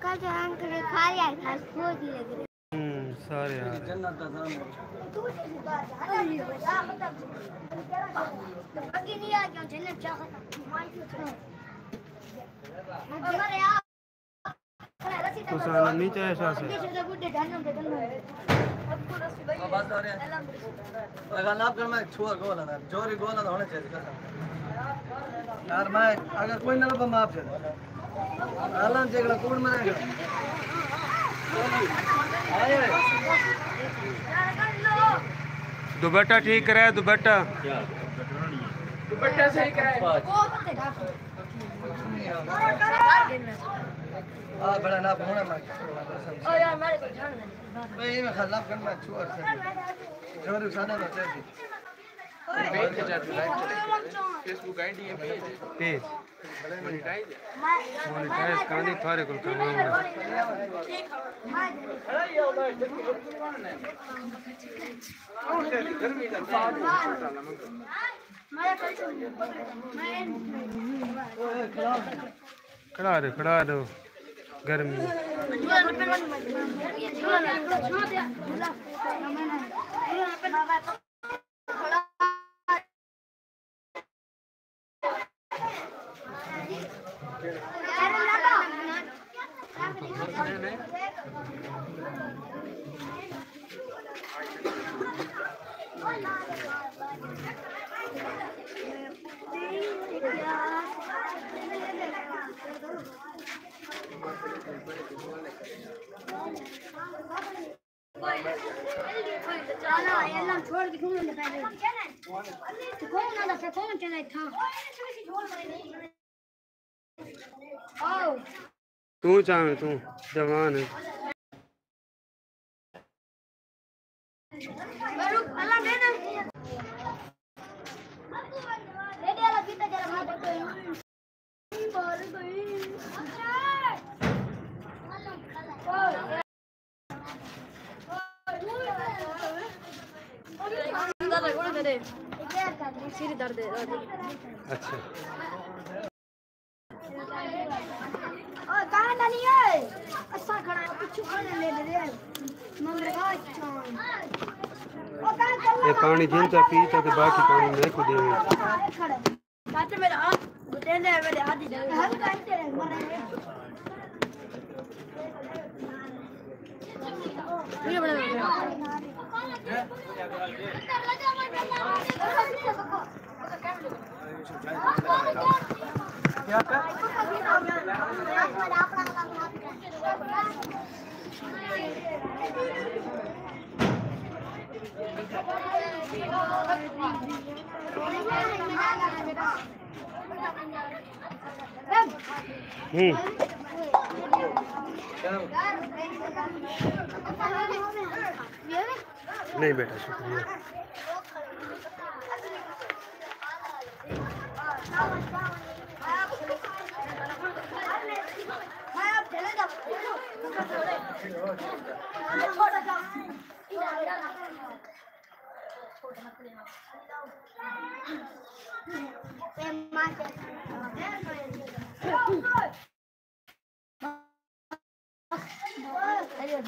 का जान करे खा यार खास बहुत ही लग रहे सारे यार जन्नत का नाम आगे नहीं आ क्यों जन्नत चाहता हमारे यार तो साला नीचे ऐसा से बस हो रहा है अगर आप कर मैं छुआ गोल है जोरी गोल है होने चाहिए कसम यार मैं अगर कोई ना बम आप से आलन जेगड़ा कौन मरेगा आए दुपट्टा ठीक कराया दुपट्टा दुपट्टा सही कराया बड़ा ना होना मैं ओ यार मेरे को जान मैं ये खिलाफ करना छुआ से जोरी खाना ना चाहिए पेज के साथ लाइव फेसबुक आईडी है पेज मोनेटाइज कानी थारे को काम खड़ा दो गर्मी छोड़ के घूमने पहले तो कौन आला से कौन चला था ओ तू चाहे तू जवान है अल्लाह दे दे वाला पीता जरा हाथ दे बोल गई सिर दर्द है अच्छा ओ कहां नहीं है अच्छा खड़ा है कुछ खाने ले ले मम्मी का अच्छा ओ कहां चल ये पानी जिनका पीता तो बाकी पानी नहीं को देवे चाचा मेरा हाथ दे दे मेरे हाथ दे हम काटते रहे मरे ये बड़ा क्या कर नहीं बेटा शुक्रिया ये